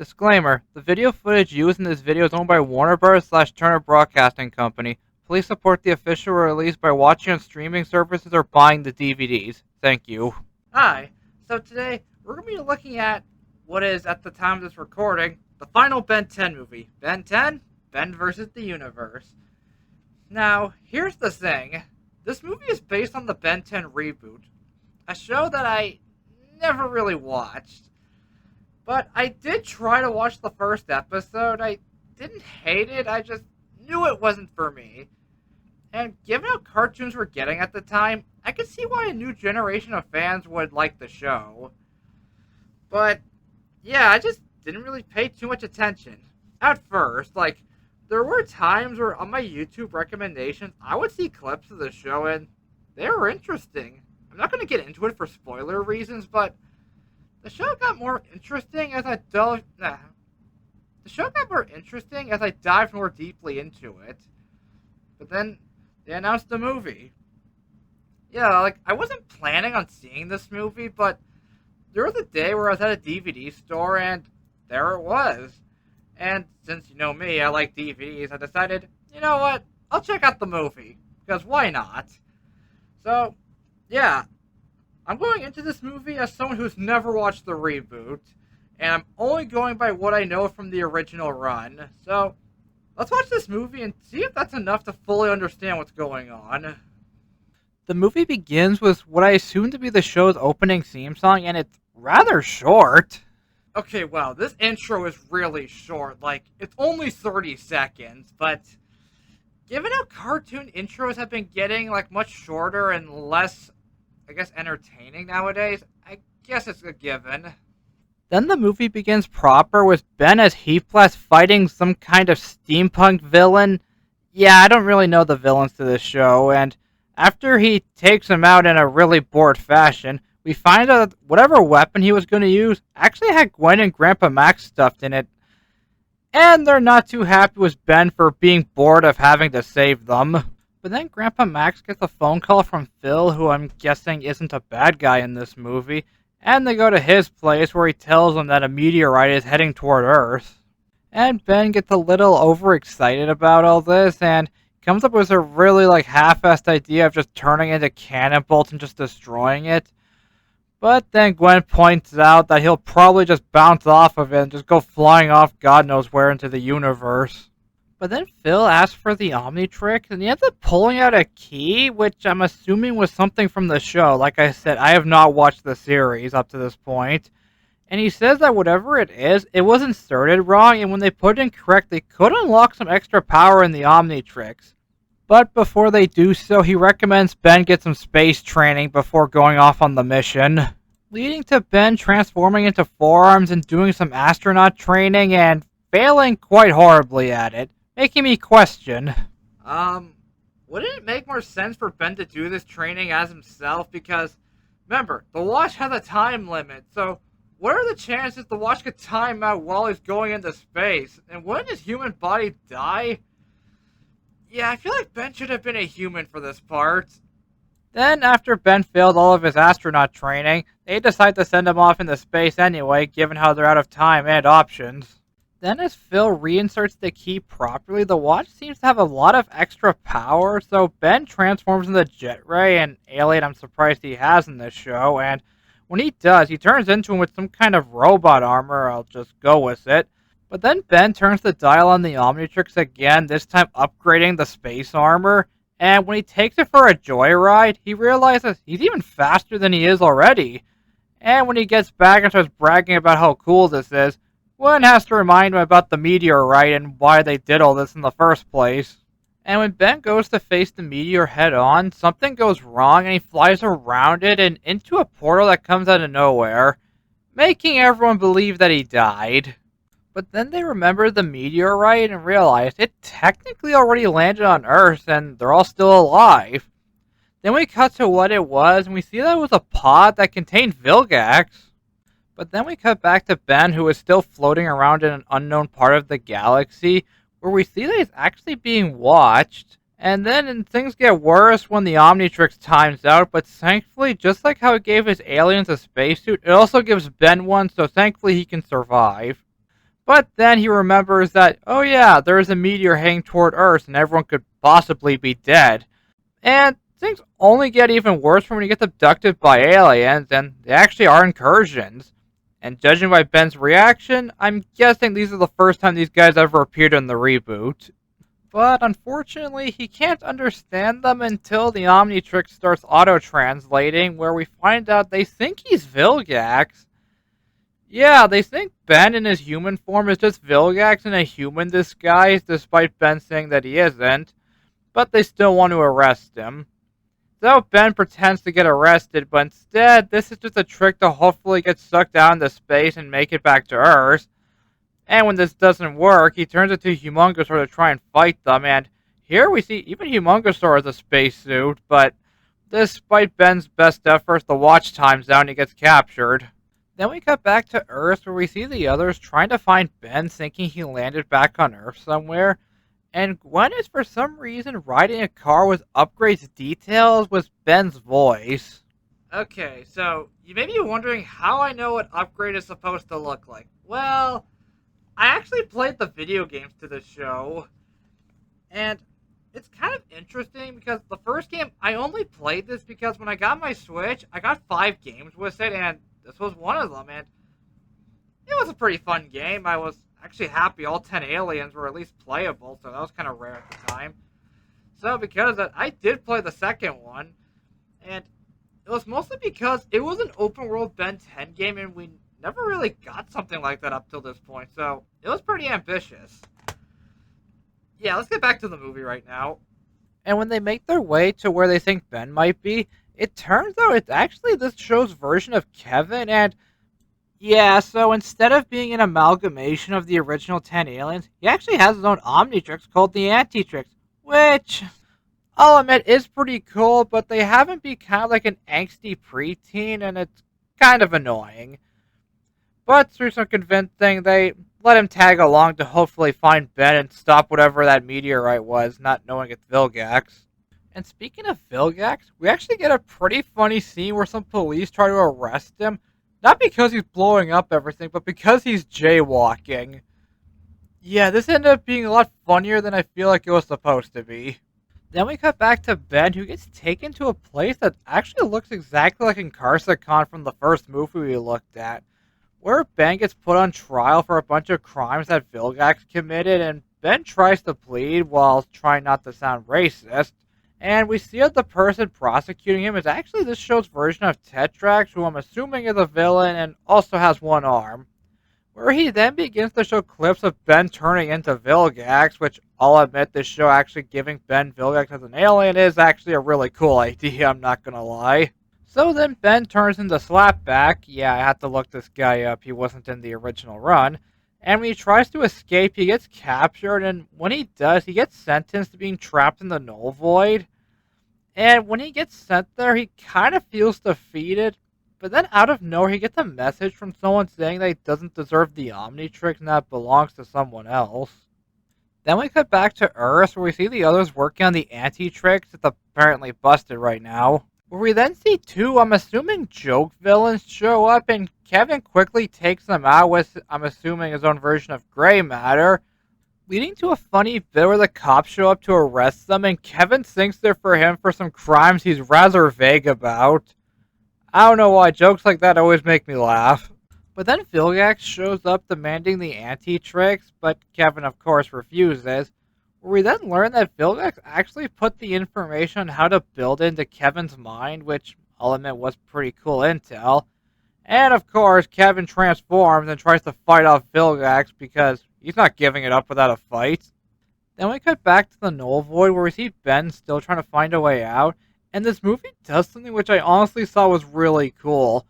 Disclaimer: the video footage used in this video is owned by Warner Bros./Turner Broadcasting Company. Please support the official release by watching on streaming services or buying the DVDs. Thank you. Hi, so today we're going to be looking at what is, at the time of this recording, the final Ben 10 movie. Ben 10? Ben vs. the Universe. Now, here's the thing. This movie is based on the Ben 10 reboot, a show that I never really watched. But I did try to watch the first episode. I didn't hate it, I just knew it wasn't for me. And given how cartoons were getting at the time, I could see why a new generation of fans would like the show. But, yeah, I just didn't really pay too much attention. At first, there were times where on my YouTube recommendations, I would see clips of the show and they were interesting. I'm not going to get into it for spoiler reasons, but the show got more interesting as I dived more deeply into it. But then they announced the movie. Yeah, I wasn't planning on seeing this movie, but there was a day where I was at a DVD store and there it was. And since you know me, I like DVDs, I decided, you know what, I'll check out the movie, because why not? So, yeah, I'm going into this movie as someone who's never watched the reboot, and I'm only going by what I know from the original run. So, let's watch this movie and see if that's enough to fully understand what's going on. The movie begins with what I assume to be the show's opening theme song, and it's rather short. Okay, well, this intro is really short. It's only 30 seconds, but given how cartoon intros have been getting, much shorter and less, entertaining nowadays, I guess it's a given. Then the movie begins proper with Ben as Heathblast fighting some kind of steampunk villain. Yeah, I don't really know the villains to this show, and after he takes him out in a really bored fashion, we find out that whatever weapon he was going to use actually had Gwen and Grandpa Max stuffed in it. And they're not too happy with Ben for being bored of having to save them. But then Grandpa Max gets a phone call from Phil, who I'm guessing isn't a bad guy in this movie, and they go to his place where he tells them that a meteorite is heading toward Earth. And Ben gets a little overexcited about all this, and comes up with a really half-assed idea of just turning into cannon bolts and just destroying it. But then Gwen points out that he'll probably just bounce off of it and just go flying off God knows where into the universe. But then Phil asks for the Omnitrix, and he ends up pulling out a key, which I'm assuming was something from the show. Like I said, I have not watched the series up to this point. And he says that whatever it is, it was inserted wrong, and when they put it in correct, they could unlock some extra power in the Omnitrix. But before they do so, he recommends Ben get some space training before going off on the mission, leading to Ben transforming into forearms and doing some astronaut training and failing quite horribly at it, making me question. Wouldn't it make more sense for Ben to do this training as himself? Because, remember, the watch has a time limit, so what are the chances the watch could time out while he's going into space? And wouldn't his human body die? Yeah, I feel like Ben should have been a human for this part. Then, after Ben failed all of his astronaut training, they decide to send him off into space anyway, given how they're out of time and options. Then as Phil reinserts the key properly, the watch seems to have a lot of extra power, so Ben transforms into Jetray, an alien I'm surprised he has in this show, and when he does, he turns into him with some kind of robot armor. I'll just go with it. But then Ben turns the dial on the Omnitrix again, this time upgrading the space armor, and when he takes it for a joyride, he realizes he's even faster than he is already. And when he gets back and starts bragging about how cool this is, one has to remind him about the meteorite and why they did all this in the first place. And when Ben goes to face the meteor head on, something goes wrong and he flies around it and into a portal that comes out of nowhere, making everyone believe that he died. But then they remember the meteorite and realize it technically already landed on Earth and they're all still alive. Then we cut to what it was and we see that it was a pod that contained Vilgax. But then we cut back to Ben, who is still floating around in an unknown part of the galaxy, where we see that he's actually being watched. And then things get worse when the Omnitrix times out, but thankfully, just like how it gave his aliens a spacesuit, it also gives Ben one, so thankfully he can survive. But then he remembers that, oh yeah, there is a meteor heading toward Earth and everyone could possibly be dead. And things only get even worse when he gets abducted by aliens, and they actually are incursions. And judging by Ben's reaction, I'm guessing these are the first time these guys ever appeared in the reboot. But unfortunately, he can't understand them until the Omnitrix starts auto-translating, where we find out they think he's Vilgax. Yeah, they think Ben in his human form is just Vilgax in a human disguise, despite Ben saying that he isn't, but they still want to arrest him. So Ben pretends to get arrested, but instead, this is just a trick to hopefully get sucked out into space and make it back to Earth. And when this doesn't work, he turns into Humongosaur to try and fight them, and here we see even Humongosaur has a spacesuit, but despite Ben's best efforts, the watch time's out and he gets captured. Then we cut back to Earth where we see the others trying to find Ben, thinking he landed back on Earth somewhere. And Gwen is for some reason riding a car with Upgrade's details with Ben's voice. Okay, so you may be wondering how I know what Upgrade is supposed to look like. Well, I actually played the video games to this show, and it's kind of interesting because the first game, I only played this because when I got my Switch, I got 5 games with it, and this was one of them, and it was a pretty fun game. I was actually happy all 10 aliens were at least playable, so that was kind of rare at the time. So because of that, I did play the second one, and it was mostly because it was an open world Ben 10 game, and we never really got something like that up till this point, so it was pretty ambitious. Yeah, let's get back to the movie right now. And when they make their way to where they think Ben might be, it turns out it's actually this show's version of Kevin, and yeah, so instead of being an amalgamation of the original 10 aliens, he actually has his own Omnitrix called the Antitrix, which, I'll admit, is pretty cool, but they have him be kind of like an angsty preteen, and it's kind of annoying. But through some convincing, they let him tag along to hopefully find Ben and stop whatever that meteorite was, not knowing it's Vilgax. And speaking of Vilgax, we actually get a pretty funny scene where some police try to arrest him, not because he's blowing up everything, but because he's jaywalking. Yeah, this ended up being a lot funnier than I feel like it was supposed to be. Then we cut back to Ben, who gets taken to a place that actually looks exactly like Inkarsicon from the first movie we looked at, where Ben gets put on trial for a bunch of crimes that Vilgax committed, and Ben tries to plead while trying not to sound racist. And we see that the person prosecuting him is actually this show's version of Tetrax, who I'm assuming is a villain and also has one arm. Where he then begins to show clips of Ben turning into Vilgax, which I'll admit this show actually giving Ben Vilgax as an alien is actually a really cool idea, I'm not gonna lie. So then Ben turns into Slapback. Yeah, I had to look this guy up, he wasn't in the original run. And when he tries to escape, he gets captured, and when he does, he gets sentenced to being trapped in the Null Void. And when he gets sent there, he kind of feels defeated, but then out of nowhere, he gets a message from someone saying that he doesn't deserve the Omnitrix and that it belongs to someone else. Then we cut back to Earth, where we see the others working on the Antitrix that's apparently busted right now. Where we then see 2, I'm assuming, joke villains show up, and Kevin quickly takes them out with, I'm assuming, his own version of gray matter, leading to a funny bit where the cops show up to arrest them, and Kevin thinks they're for him for some crimes he's rather vague about. I don't know why, jokes like that always make me laugh. But then Vilgax shows up demanding the Antitrix, but Kevin of course refuses. Where we then learn that Vilgax actually put the information on how to build into Kevin's mind, which I'll admit was pretty cool intel. And of course, Kevin transforms and tries to fight off Vilgax because he's not giving it up without a fight. Then we cut back to the Null Void where we see Ben still trying to find a way out, and this movie does something which I honestly thought was really cool.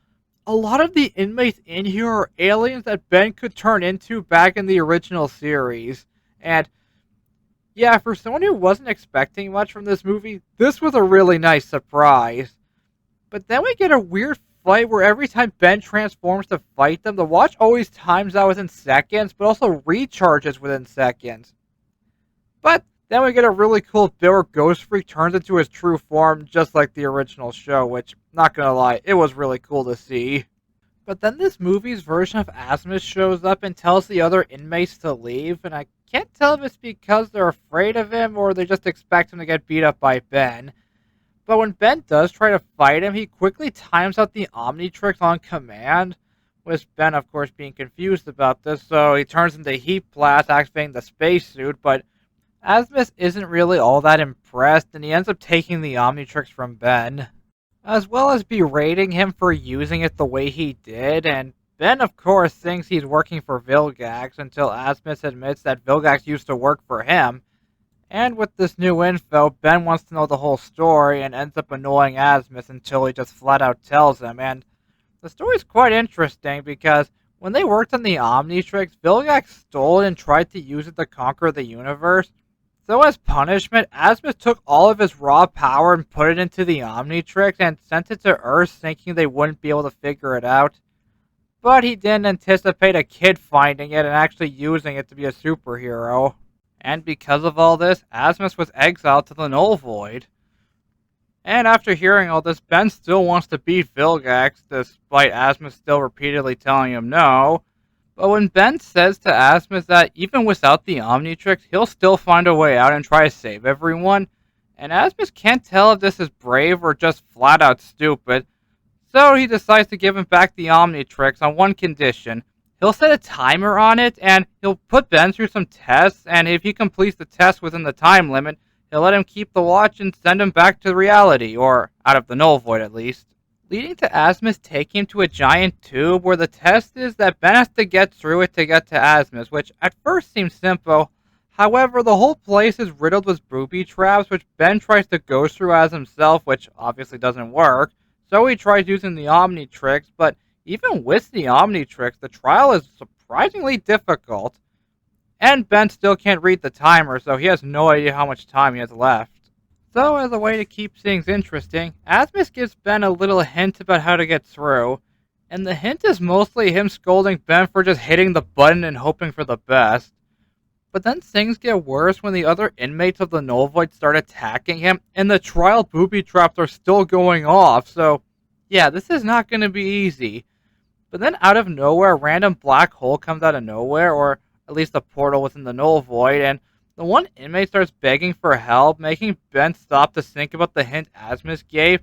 A lot of the inmates in here are aliens that Ben could turn into back in the original series, and yeah, for someone who wasn't expecting much from this movie, this was a really nice surprise. But then we get a weird fight where every time Ben transforms to fight them, the watch always times out within seconds, but also recharges within seconds. But then we get a really cool bit where Ghost Freak turns into his true form, just like the original show, which, not gonna lie, it was really cool to see. But then this movie's version of Asmus shows up and tells the other inmates to leave, and I can't tell if it's because they're afraid of him or they just expect him to get beat up by Ben. But when Ben does try to fight him, he quickly times out the Omnitrix on command, with Ben, of course, being confused about this, so he turns into Heat Blast, activating the spacesuit, but Asmus isn't really all that impressed, and he ends up taking the Omnitrix from Ben, as well as berating him for using it the way he did, and Ben, of course, thinks he's working for Vilgax until Asmus admits that Vilgax used to work for him. And with this new info, Ben wants to know the whole story and ends up annoying Asmus until he just flat out tells him. And the story's quite interesting because when they worked on the Omnitrix, Vilgax stole it and tried to use it to conquer the universe. So as punishment, Asmus took all of his raw power and put it into the Omnitrix and sent it to Earth thinking they wouldn't be able to figure it out. But he didn't anticipate a kid finding it and actually using it to be a superhero. And because of all this, Asmus was exiled to the Null Void. And after hearing all this, Ben still wants to beat Vilgax, despite Asmus still repeatedly telling him no. But when Ben says to Asmus that even without the Omnitrix, he'll still find a way out and try to save everyone, and Asmus can't tell if this is brave or just flat out stupid, so he decides to give him back the Omnitrix on one condition. He'll set a timer on it, and he'll put Ben through some tests, and if he completes the test within the time limit, he'll let him keep the watch and send him back to reality, or out of the Null Void at least. Leading to Asmus taking him to a giant tube where the test is that Ben has to get through it to get to Asmus, which at first seems simple. However, the whole place is riddled with booby traps, which Ben tries to go through as himself, which obviously doesn't work. So he tries using the Omnitrix, but even with the Omnitrix, the trial is surprisingly difficult. And Ben still can't read the timer, so he has no idea how much time he has left. So, as a way to keep things interesting, Asmus gives Ben a little hint about how to get through, and the hint is mostly him scolding Ben for just hitting the button and hoping for the best. But then things get worse when the other inmates of the Null Void start attacking him, and the trial booby traps are still going off, so yeah, this is not going to be easy. But then out of nowhere, a random black hole comes out of nowhere, or at least a portal within the Null Void, and the one inmate starts begging for help, making Ben stop to think about the hint Asmus gave.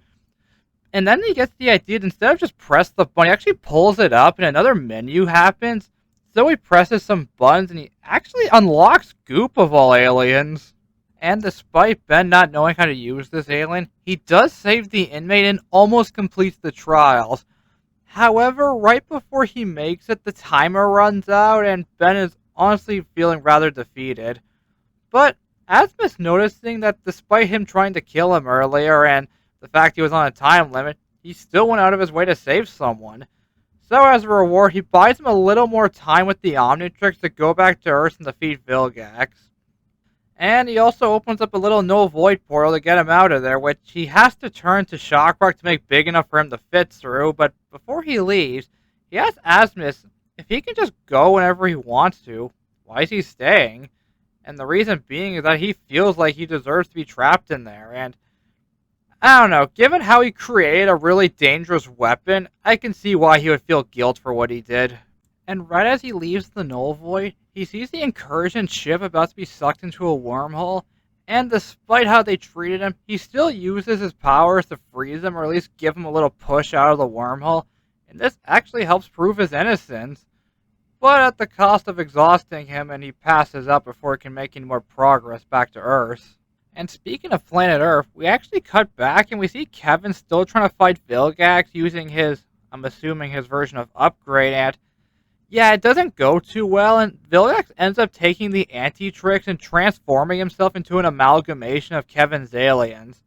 And then he gets the idea that instead of just press the button, he actually pulls it up and another menu happens. So he presses some buttons and he actually unlocks Goop of all aliens. And despite Ben not knowing how to use this alien, he does save the inmate and almost completes the trials. However, right before he makes it, the timer runs out and Ben is honestly feeling rather defeated. But Asmus noticing that despite him trying to kill him earlier and the fact he was on a time limit, he still went out of his way to save someone. So as a reward, he buys him a little more time with the Omnitrix to go back to Earth and defeat Vilgax. And he also opens up a little Null Void portal to get him out of there, which he has to turn to Shockrock to make big enough for him to fit through, but before he leaves, he asks Asmus if he can just go whenever he wants to. Why is he staying? And the reason being is that he feels like he deserves to be trapped in there. And I don't know, given how he created a really dangerous weapon, I can see why he would feel guilt for what he did. And right as he leaves the Null Void, he sees the Incursion ship about to be sucked into a wormhole. And despite how they treated him, he still uses his powers to freeze him or at least give him a little push out of the wormhole. And this actually helps prove his innocence, but at the cost of exhausting him, and he passes out before he can make any more progress back to Earth. And speaking of planet Earth, we actually cut back and we see Kevin still trying to fight Vilgax using his, I'm assuming his version of Upgrade, and yeah, it doesn't go too well, and Vilgax ends up taking the Anti-Trix and transforming himself into an amalgamation of Kevin's aliens.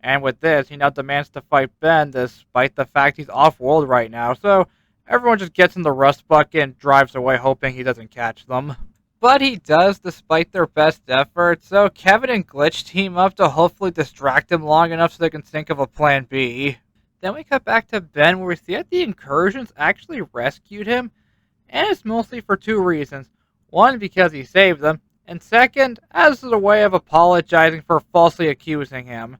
And with this, he now demands to fight Ben, despite the fact he's off-world right now, so everyone just gets in the rust bucket and drives away hoping he doesn't catch them. But he does despite their best efforts, so Kevin and Glitch team up to hopefully distract him long enough so they can think of a plan B. Then we cut back to Ben where we see that the Incursions actually rescued him, and it's mostly for two reasons. One, because he saved them, and second, as a way of apologizing for falsely accusing him.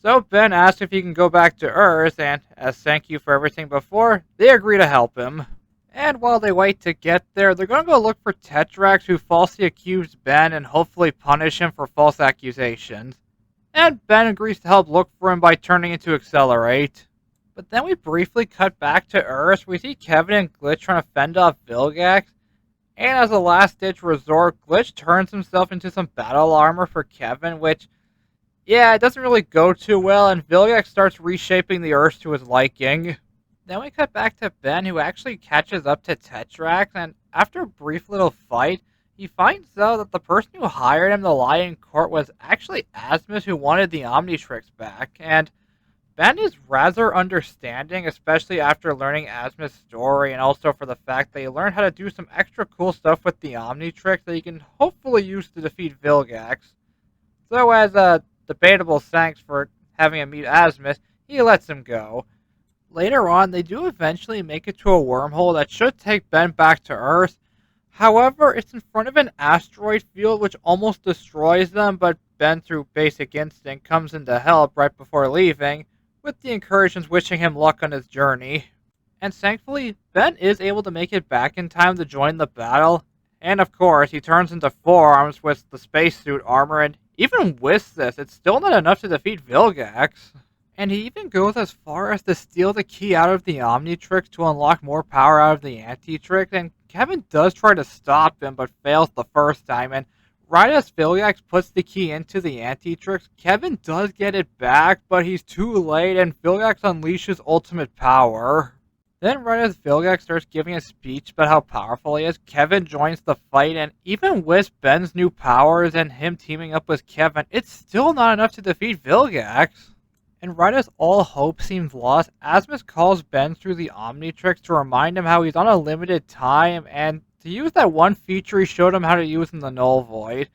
So Ben asks if he can go back to Earth, and as thank you for everything before, they agree to help him. And while they wait to get there, they're going to go look for Tetrax, who falsely accused Ben and hopefully punish him for false accusations. And Ben agrees to help look for him by turning into Accelerate. But then we briefly cut back to Earth. We see Kevin and Glitch trying to fend off Vilgax. And as a last-ditch resort, Glitch turns himself into some battle armor for Kevin, which, yeah, it doesn't really go too well, and Vilgax starts reshaping the Earth to his liking. Then we cut back to Ben, who actually catches up to Tetrax, and after a brief little fight, he finds out that the person who hired him to lie in court was actually Asmus, who wanted the Omnitrix back, and Ben is rather understanding, especially after learning Asmus' story, and also for the fact that he learned how to do some extra cool stuff with the Omnitrix that he can hopefully use to defeat Vilgax. So as a debatable thanks for having him meet Asmus, he lets him go. Later on, they do eventually make it to a wormhole that should take Ben back to Earth. However, it's in front of an asteroid field which almost destroys them, but Ben, through basic instinct, comes in to help right before leaving, with the incursions wishing him luck on his journey. And thankfully, Ben is able to make it back in time to join the battle, and of course, he turns into Four-Arms with the spacesuit armor, and even with this, it's still not enough to defeat Vilgax. And he even goes as far as to steal the key out of the Omnitrix to unlock more power out of the Antitrix, and Kevin does try to stop him, but fails the first time, and right as Vilgax puts the key into the Antitrix, Kevin does get it back, but he's too late, and Vilgax unleashes ultimate power. Then right as Vilgax starts giving a speech about how powerful he is, Kevin joins the fight, and even with Ben's new powers and him teaming up with Kevin, it's still not enough to defeat Vilgax. And right as all hope seems lost, Asmus calls Ben through the Omnitrix to remind him how he's on a limited time, and to use that one feature he showed him how to use in the Null Void.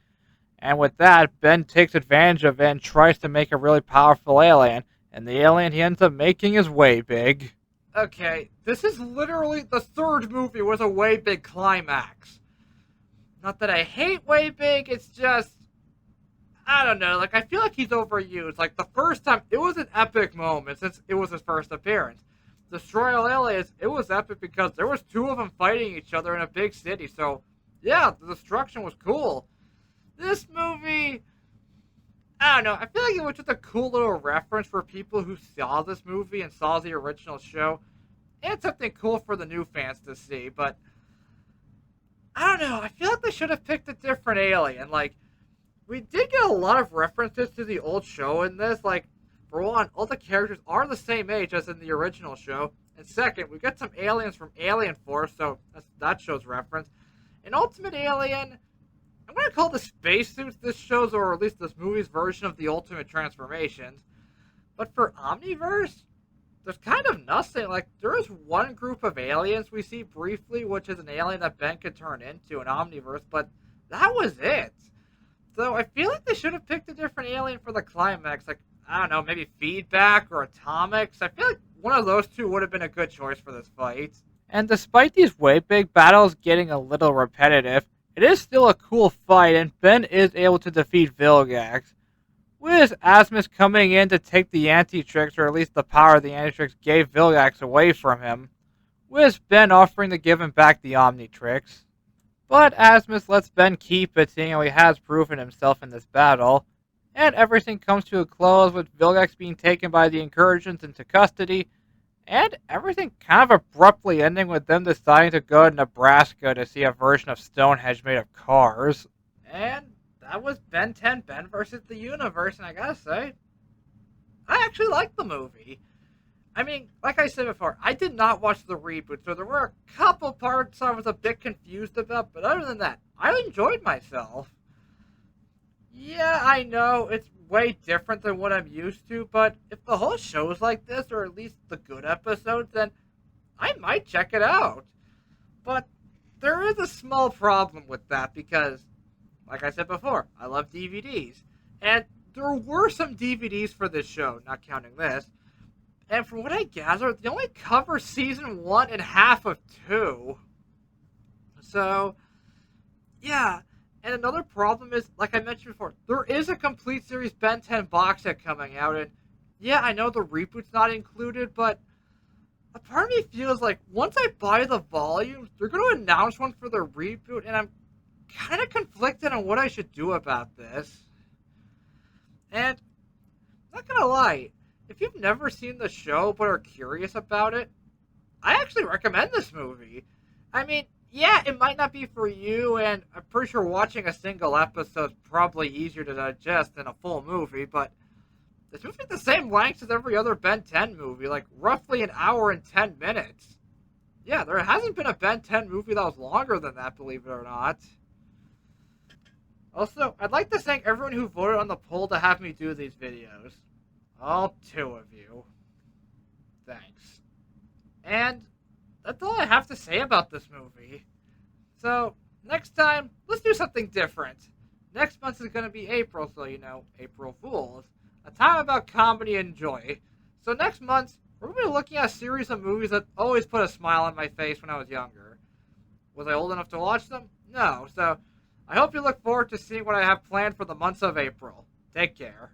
And with that, Ben takes advantage of it and tries to make a really powerful alien, and the alien he ends up making is way big. Okay, this is literally the third movie with a way big climax. Not that I hate way big, it's just, I don't know, like, I feel like he's overused. Like, the first time, it was an epic moment since it was his first appearance. Destroy All Aliens, it was epic because there was two of them fighting each other in a big city, so, yeah, the destruction was cool. This movie, I don't know, I feel like it was just a cool little reference for people who saw this movie and saw the original show, and something cool for the new fans to see, but, I don't know, I feel like they should have picked a different alien, like, we did get a lot of references to the old show in this. Like, for one, all the characters are the same age as in the original show. And second, we got some aliens from Alien Force, so that show's reference. And Ultimate Alien, I'm going to call the spacesuits this show's, or at least this movie's version of the Ultimate Transformations. But for Omniverse, there's kind of nothing. Like, there is one group of aliens we see briefly, which is an alien that Ben could turn into, an Omniverse, but that was it. So I feel like they should have picked a different alien for the climax. Like, I don't know, maybe Feedback or Atomics. I feel like one of those two would have been a good choice for this fight. And despite these way big battles getting a little repetitive, it is still a cool fight, and Ben is able to defeat Vilgax, with Asmus coming in to take the Antitrix, or at least the power the Antitrix gave Vilgax away from him, with Ben offering to give him back the Omnitrix. But Asmus lets Ben keep it, seeing how he has proven himself in this battle, and everything comes to a close with Vilgax being taken by the Incursions into custody, and everything kind of abruptly ending with them deciding to go to Nebraska to see a version of Stonehenge made of cars. And that was Ben 10, Ben versus the Universe, and I gotta say, I actually liked the movie. I mean, like I said before, I did not watch the reboot, so there were a couple parts I was a bit confused about, but other than that, I enjoyed myself. Yeah, I know, it's way different than what I'm used to, but if the whole show's like this, or at least the good episodes, then I might check it out. But there is a small problem with that because, like I said before, I love DVDs. And there were some DVDs for this show, not counting this. And from what I gather, they only cover season 1 and half of 2. So, yeah. And another problem is, like I mentioned before, there is a complete series Ben 10 box set coming out, and Yeah, I know the reboot's not included, but a part of me feels like once I buy the volumes, they're going to announce one for the reboot, and I'm kind of conflicted on what I should do about this. And not gonna lie, if you've never seen the show but are curious about it, I actually recommend this movie. I mean, yeah, it might not be for you, and I'm pretty sure watching a single episode is probably easier to digest than a full movie, but this movie's the same length as every other Ben 10 movie, like roughly an hour and 10 minutes. Yeah, there hasn't been a Ben 10 movie that was longer than that, believe it or not. Also, I'd like to thank everyone who voted on the poll to have me do these videos. All two of you. Thanks. And that's all I have to say about this movie. So, next time, let's do something different. Next month is going to be April, so April Fools. A time about comedy and joy. So next month, we're going to be looking at a series of movies that always put a smile on my face when I was younger. Was I old enough to watch them? No, so I hope you look forward to seeing what I have planned for the months of April. Take care.